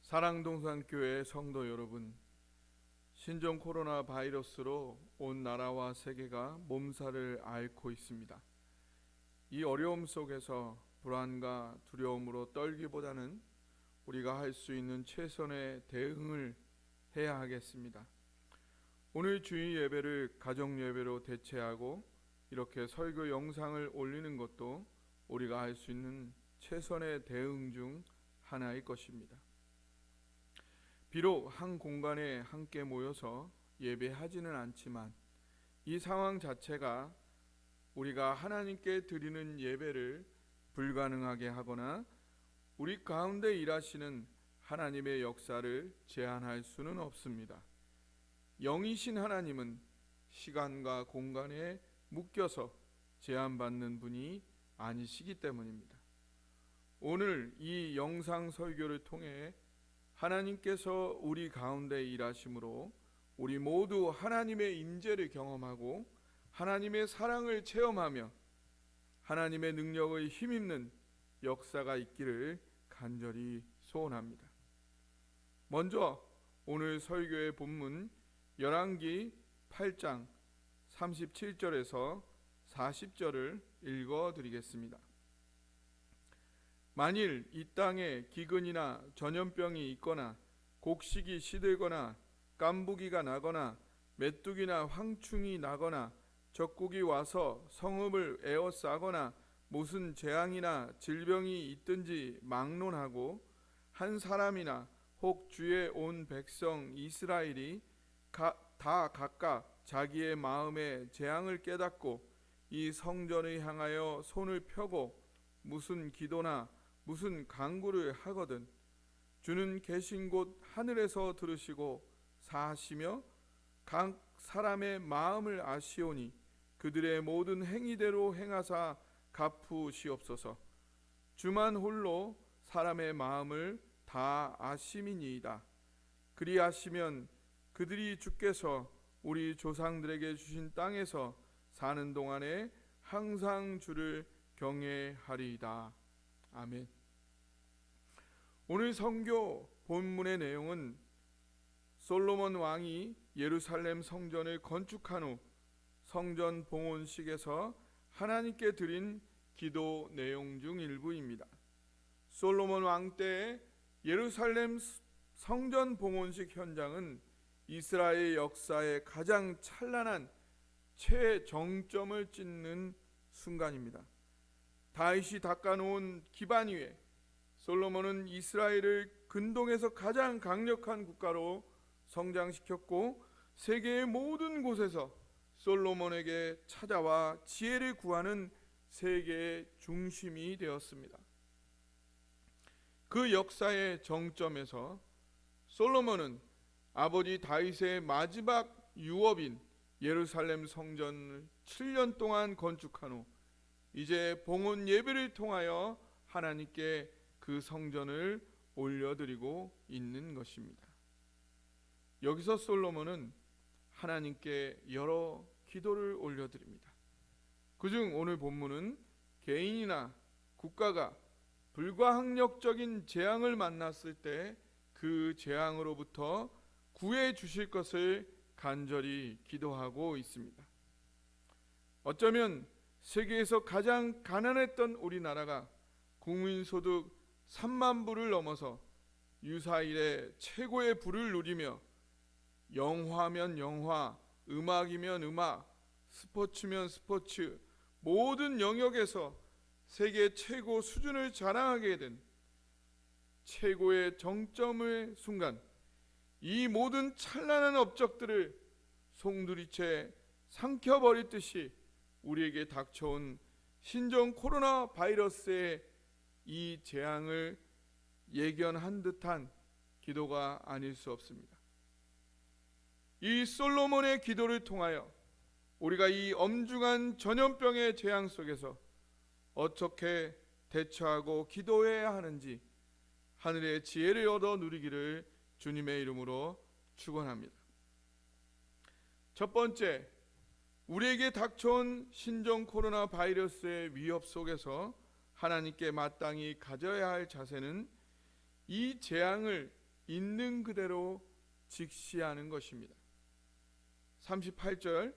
사랑동산교회 성도 여러분, 신종 코로나 바이러스로 온 나라와 세계가 몸살을 앓고 있습니다. 이 어려움 속에서 불안과 두려움으로 떨기보다는 우리가 할 수 있는 최선의 대응을 해야 하겠습니다. 오늘 주일 예배를 가정 예배로 대체하고 이렇게 설교 영상을 올리는 것도 우리가 할 수 있는 최선의 대응 중 하나일 것입니다. 비록 한 공간에 함께 모여서 예배하지는 않지만 이 상황 자체가 우리가 하나님께 드리는 예배를 불가능하게 하거나 우리 가운데 일하시는 하나님의 역사를 제한할 수는 없습니다. 영이신 하나님은 시간과 공간에 묶여서 제한받는 분이 아니시기 때문입니다. 오늘 이 영상 설교를 통해 하나님께서 우리 가운데 일하심으로 우리 모두 하나님의 임재를 경험하고 하나님의 사랑을 체험하며 하나님의 능력의 힘입는 역사가 있기를 간절히 소원합니다. 먼저 오늘 설교의 본문 열왕기 8장 37절에서 40절을 읽어드리겠습니다. 만일 이 땅에 기근이나 전염병이 있거나 곡식이 시들거나 깐부기가 나거나 메뚜기나 황충이 나거나 적국이 와서 성읍을 에워싸거나 무슨 재앙이나 질병이 있든지 막론하고 한 사람이나 혹 주의 온 백성 이스라엘이 다 각각 자기의 마음의 재앙을 깨닫고 이 성전을 향하여 손을 펴고 무슨 기도나 무슨 간구를 하거든 주는 계신 곳 하늘에서 들으시고 사하시며 각 사람의 마음을 아시오니 그들의 모든 행위대로 행하사 갚으시옵소서. 주만 홀로 사람의 마음을 다 아심이니이다. 그리하시면 그들이 주께서 우리 조상들에게 주신 땅에서 사는 동안에 항상 주를 경외하리이다. 아멘. 오늘 선교 본문의 내용은 솔로몬 왕이 예루살렘 성전을 건축한 후 성전 봉헌식에서 하나님께 드린 기도 내용 중 일부입니다. 솔로몬 왕 때의 예루살렘 성전 봉헌식 현장은 이스라엘 역사의 가장 찬란한 최정점을 찍는 순간입니다. 다윗이 닦아놓은 기반 위에 솔로몬은 이스라엘을 근동에서 가장 강력한 국가로 성장시켰고 세계의 모든 곳에서 솔로몬에게 찾아와 지혜를 구하는 세계의 중심이 되었습니다. 그 역사의 정점에서 솔로몬은 아버지 다윗의 마지막 유업인 예루살렘 성전을 7년 동안 건축한 후 이제 봉헌 예배를 통하여 하나님께 그 성전을 올려드리고 있는 것입니다. 여기서 솔로몬은 하나님께 여러 기도를 올려드립니다. 그중 오늘 본문은 개인이나 국가가 불가항력적인 재앙을 만났을 때 그 재앙으로부터 구해 주실 것을 간절히 기도하고 있습니다. 어쩌면 세계에서 가장 가난했던 우리나라가 국민소득 3만 불을 넘어서 유사일에 최고의 부를 누리며 영화면 영화, 음악이면 음악, 스포츠면 스포츠 모든 영역에서 세계 최고 수준을 자랑하게 된 최고의 정점의 순간, 이 모든 찬란한 업적들을 송두리째 삼켜버리듯이 우리에게 닥쳐온 신종 코로나 바이러스의 이 재앙을 예견한 듯한 기도가 아닐 수 없습니다. 이 솔로몬의 기도를 통하여 우리가 이 엄중한 전염병의 재앙 속에서 어떻게 대처하고 기도해야 하는지 하늘의 지혜를 얻어 누리기를 주님의 이름으로 축원합니다. 첫 번째, 우리에게 닥쳐온 신종 코로나 바이러스의 위협 속에서 하나님께 마땅히 가져야 할 자세는 이 재앙을 있는 그대로 직시하는 것입니다. 38절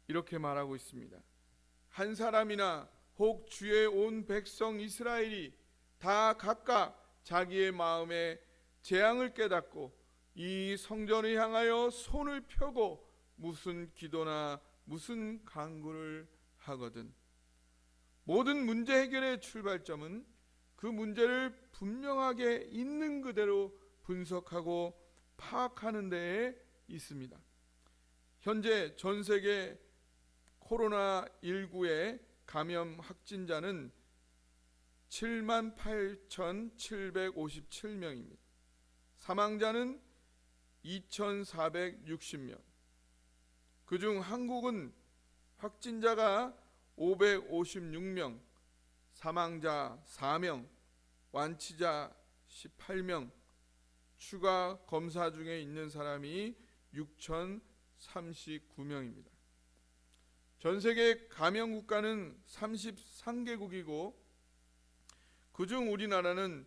이렇게 말하고 있습니다. 한 사람이나 혹 주의 온 백성 이스라엘이 다 각각 자기의 마음에 재앙을 깨닫고 이 성전을 향하여 손을 펴고 무슨 기도나 무슨 간구를 하거든. 모든 문제 해결의 출발점은 그 문제를 분명하게 있는 그대로 분석하고 파악하는 데에 있습니다. 현재 전 세계 코로나19의 감염 확진자는 78,757명입니다. 사망자는 2,460명. 그중 한국은 확진자가 556명, 사망자 4명, 완치자 18명, 추가 검사 중에 있는 사람이 6,039명입니다. 전 세계 감염 국가는 33개국이고 그중 우리나라는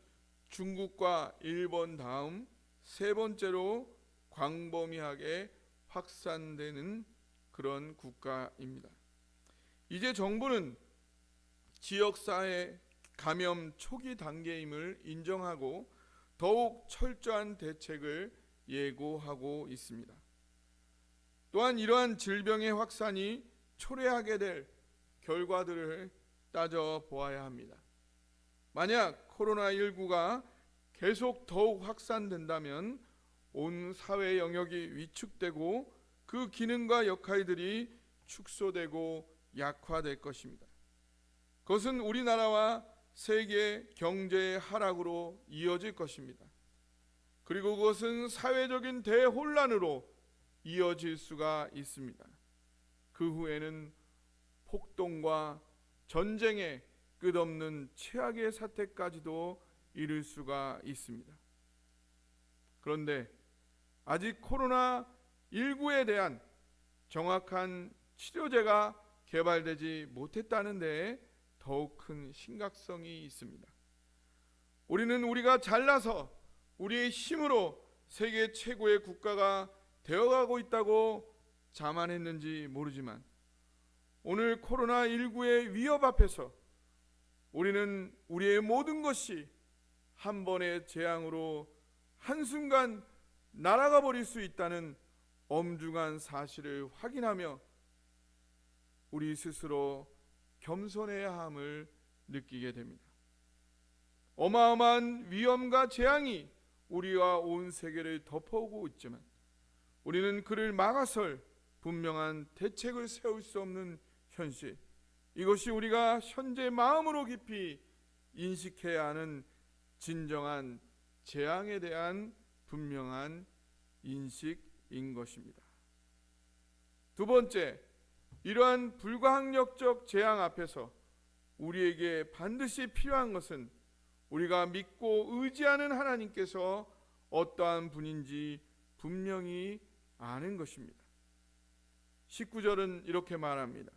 중국과 일본 다음 세 번째로 광범위하게 확산되는 그런 국가입니다. 이제 정부는 지역사회 감염 초기 단계임을 인정하고 더욱 철저한 대책을 예고하고 있습니다. 또한 이러한 질병의 확산이 초래하게 될 결과들을 따져보아야 합니다. 만약 코로나19가 계속 더욱 확산된다면 온 사회 영역이 위축되고 그 기능과 역할들이 축소되고 약화될 것입니다. 그것은 우리나라와 세계 경제의 하락으로 이어질 것입니다. 그리고 그것은 사회적인 대혼란으로 이어질 수가 있습니다. 그 후에는 폭동과 전쟁의 끝없는 최악의 사태까지도 이를 수가 있습니다. 그런데 아직 코로나19에 대한 정확한 치료제가 개발되지 못했다는 데에 더욱 큰 심각성이 있습니다. 우리는 우리가 잘나서 우리의 힘으로 세계 최고의 국가가 되어가고 있다고 자만했는지 모르지만 오늘 코로나19의 위협 앞에서 우리는 우리의 모든 것이 한 번의 재앙으로 한순간 날아가 버릴 수 있다는 엄중한 사실을 확인하며 우리 스스로 겸손해야 함을 느끼게 됩니다. 어마어마한 위험과 재앙이 우리와 온 세계를 덮어오고 있지만 우리는 그를 막아설 분명한 대책을 세울 수 없는 현실, 이것이 우리가 현재 마음으로 깊이 인식해야 하는 진정한 재앙에 대한 분명한 인식인 것입니다. 두 번째, 이러한 불가항력적 재앙 앞에서 우리에게 반드시 필요한 것은 우리가 믿고 의지하는 하나님께서 어떠한 분인지 분명히 아는 것입니다. 19절은 이렇게 말합니다.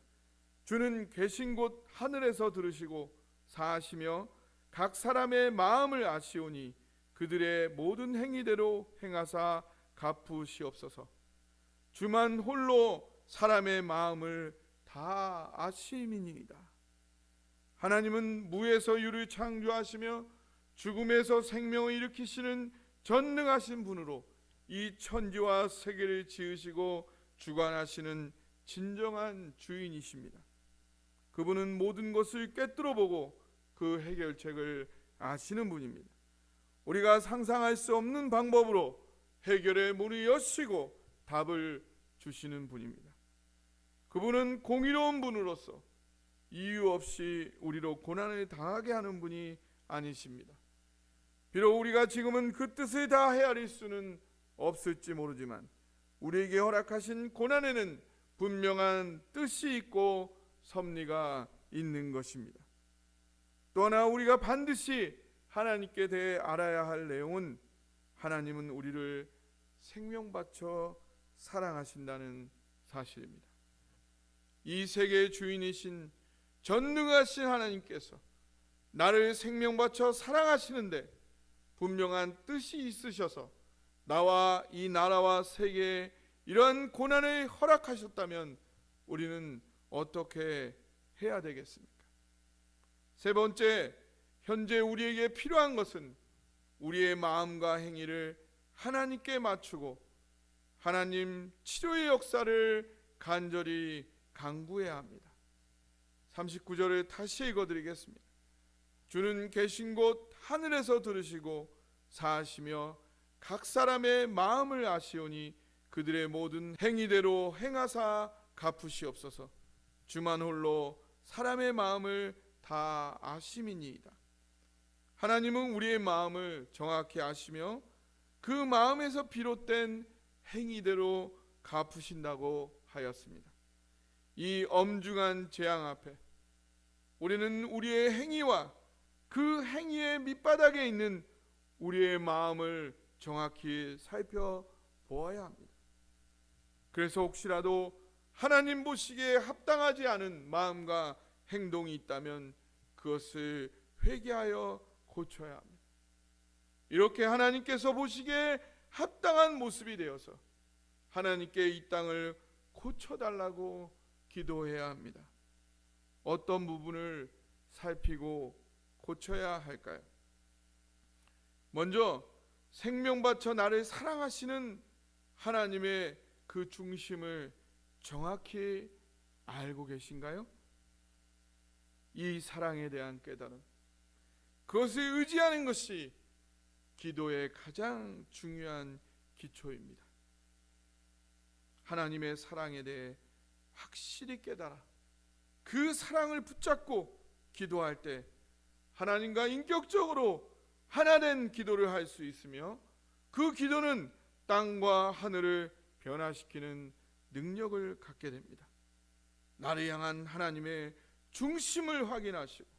주는 계신 곳 하늘에서 들으시고 사하시며 각 사람의 마음을 아시오니 그들의 모든 행위대로 행하사 갚으시옵소서. 주만 홀로 사람의 마음을 다 아심이니이다. 하나님은 무에서 유를 창조하시며 죽음에서 생명을 일으키시는 전능하신 분으로 이 천지와 세계를 지으시고 주관하시는 진정한 주인이십니다. 그분은 모든 것을 꿰뚫어 보고 그 해결책을 아시는 분입니다. 우리가 상상할 수 없는 방법으로 해결의 문을 여시고 답을 주시는 분입니다. 그분은 공의로운 분으로서 이유 없이 우리로 고난을 당하게 하는 분이 아니십니다. 비록 우리가 지금은 그 뜻을 다 헤아릴 수는 없을지 모르지만 우리에게 허락하신 고난에는 분명한 뜻이 있고 섭리가 있는 것입니다. 또 하나 우리가 반드시 하나님께 대해 알아야 할 내용은 하나님은 우리를 생명 바쳐 사랑하신다는 사실입니다. 이 세계의 주인이신 전능하신 하나님께서 나를 생명 바쳐 사랑하시는데 분명한 뜻이 있으셔서 나와 이 나라와 세계에 이러한 고난을 허락하셨다면 우리는 어떻게 해야 되겠습니까? 세 번째, 현재 우리에게 필요한 것은 우리의 마음과 행위를 하나님께 맞추고 하나님 치료의 역사를 간절히 간구해야 합니다. 39절을 다시 읽어드리겠습니다. 주는 계신 곳 하늘에서 들으시고 사하시며 각 사람의 마음을 아시오니 그들의 모든 행위대로 행하사 갚으시옵소서. 주만 홀로 사람의 마음을 다 아심이니이다. 하나님은 우리의 마음을 정확히 아시며 그 마음에서 비롯된 행위대로 갚으신다고 하였습니다. 이 엄중한 재앙 앞에 우리는 우리의 행위와 그 행위의 밑바닥에 있는 우리의 마음을 정확히 살펴보아야 합니다. 그래서 혹시라도 하나님 보시기에 합당하지 않은 마음과 행동이 있다면 그것을 회개하여 고쳐야 합니다. 이렇게 하나님께서 보시기에 합당한 모습이 되어서 하나님께 이 땅을 고쳐달라고 기도해야 합니다. 어떤 부분을 살피고 고쳐야 할까요? 먼저 생명 바쳐 나를 사랑하시는 하나님의 그 중심을 정확히 알고 계신가요? 이 사랑에 대한 깨달음, 그것을 의지하는 것이 기도의 가장 중요한 기초입니다. 하나님의 사랑에 대해 확실히 깨달아 그 사랑을 붙잡고 기도할 때 하나님과 인격적으로 하나된 기도를 할 수 있으며 그 기도는 땅과 하늘을 변화시키는 능력을 갖게 됩니다. 나를 향한 하나님의 중심을 확인하시고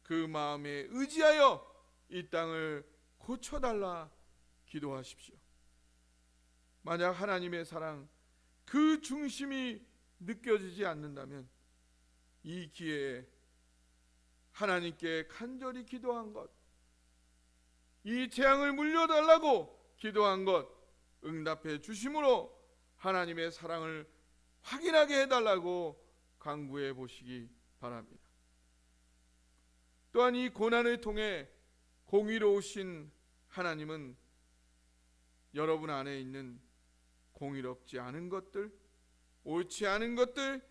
그 마음에 의지하여 이 땅을 고쳐달라 기도하십시오. 만약 하나님의 사랑, 그 중심이 느껴지지 않는다면 이 기회에 하나님께 간절히 기도한 것, 이 재앙을 물려달라고 기도한 것 응답해 주심으로 하나님의 사랑을 확인하게 해달라고 간구해 보시기 바랍니다. 또한 이 고난을 통해 공의로우신 하나님은 여러분 안에 있는 공의롭지 않은 것들, 옳지 않은 것들,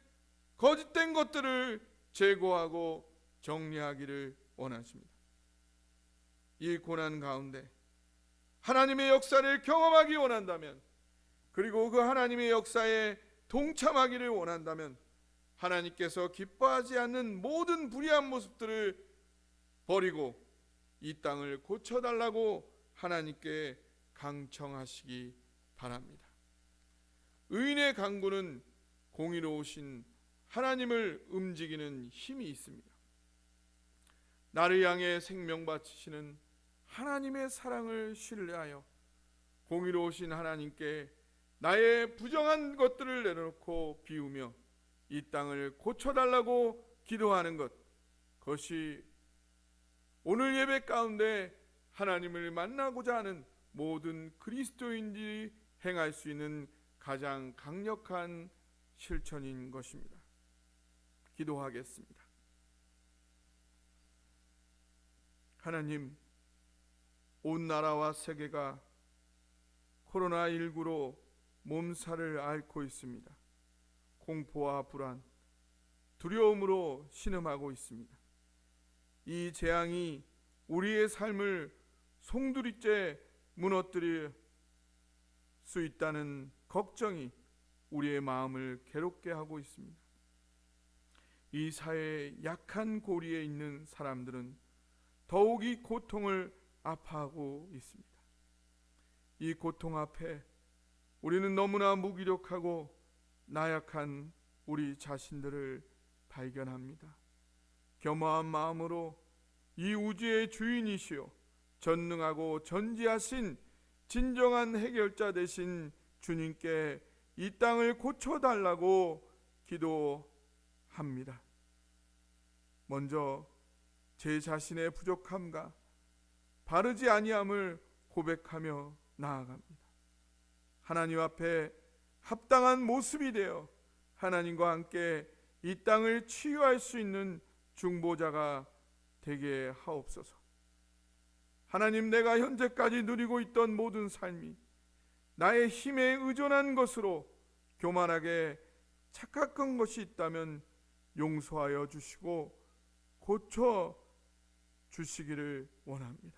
거짓된 것들을 제거하고 정리하기를 원하십니다. 이 고난 가운데 하나님의 역사를 경험하기 원한다면, 그리고 그 하나님의 역사에 동참하기를 원한다면 하나님께서 기뻐하지 않는 모든 불의한 모습들을 버리고 이 땅을 고쳐달라고 하나님께 강청하시기 바랍니다. 의인의 간구는 공의로우신 하나님을 움직이는 힘이 있습니다. 나를 향해 생명 바치시는 하나님의 사랑을 신뢰하여 공의로우신 하나님께 나의 부정한 것들을 내려놓고 비우며 이 땅을 고쳐달라고 기도하는 것, 그것이 오늘 예배 가운데 하나님을 만나고자 하는 모든 그리스도인들이 행할 수 있는 가장 강력한 실천인 것입니다. 기도하겠습니다. 하나님, 온 나라와 세계가 코로나19로 몸살을 앓고 있습니다. 공포와 불안, 두려움으로 신음하고 있습니다. 이 재앙이 우리의 삶을 송두리째 무너뜨릴 수 있다는 걱정이 우리의 마음을 괴롭게 하고 있습니다. 이 사회의 약한 고리에 있는 사람들은 더욱이 고통을 아파하고 있습니다. 이 고통 앞에 우리는 너무나 무기력하고 나약한 우리 자신들을 발견합니다. 겸허한 마음으로 이 우주의 주인이시오 전능하고 전지하신 진정한 해결자 되신 주님께 이 땅을 고쳐달라고 합니다. 먼저 제 자신의 부족함과 바르지 아니함을 고백하며 나아갑니다. 하나님 앞에 합당한 모습이 되어 하나님과 함께 이 땅을 치유할 수 있는 중보자가 되게 하옵소서. 하나님, 내가 현재까지 누리고 있던 모든 삶이 나의 힘에 의존한 것으로 교만하게 착각한 것이 있다면 용서하여 주시고 고쳐 주시기를 원합니다.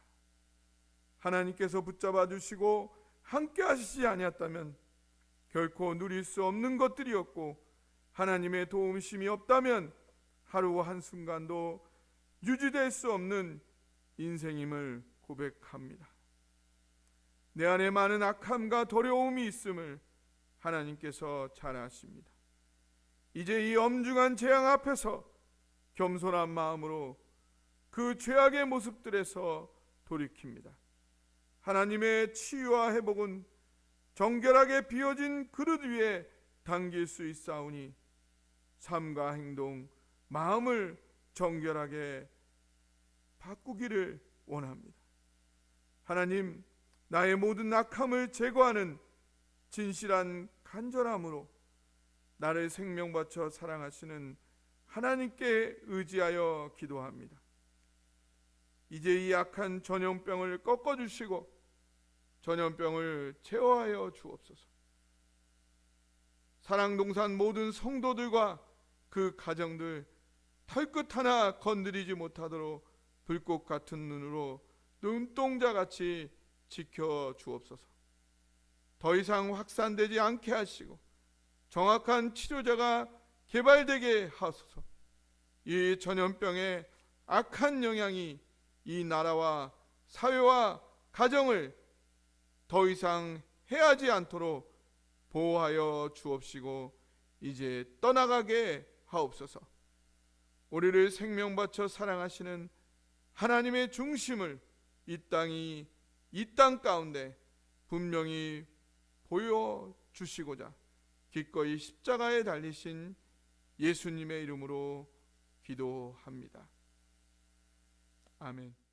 하나님께서 붙잡아 주시고 함께 하시지 아니었다면 결코 누릴 수 없는 것들이었고, 하나님의 도움심이 없다면 하루 한순간도 유지될 수 없는 인생임을 고백합니다. 내 안에 많은 악함과 더러움이 있음을 하나님께서 잘 아십니다. 이제 이 엄중한 재앙 앞에서 겸손한 마음으로 그 죄악의 모습들에서 돌이킵니다. 하나님의 치유와 회복은 정결하게 비워진 그릇 위에 담길 수 있사오니 삶과 행동, 마음을 정결하게 바꾸기를 원합니다. 하나님, 나의 모든 악함을 제거하는 진실한 간절함으로 나를 생명 바쳐 사랑하시는 하나님께 의지하여 기도합니다. 이제 이 악한 전염병을 꺾어주시고 전염병을 제어하여 주옵소서. 사랑동산 모든 성도들과 그 가정들 털끝 하나 건드리지 못하도록 불꽃 같은 눈으로 눈동자같이 지켜 주옵소서. 더 이상 확산되지 않게 하시고 정확한 치료제가 개발되게 하소서. 이 전염병의 악한 영향이 이 나라와 사회와 가정을 더 이상 해하지 않도록 보호하여 주옵시고 이제 떠나가게 하옵소서. 우리를 생명 바쳐 사랑하시는 하나님의 중심을 이 땅 가운데 분명히 보여주시고자 기꺼이 십자가에 달리신 예수님의 이름으로 기도합니다. 아멘.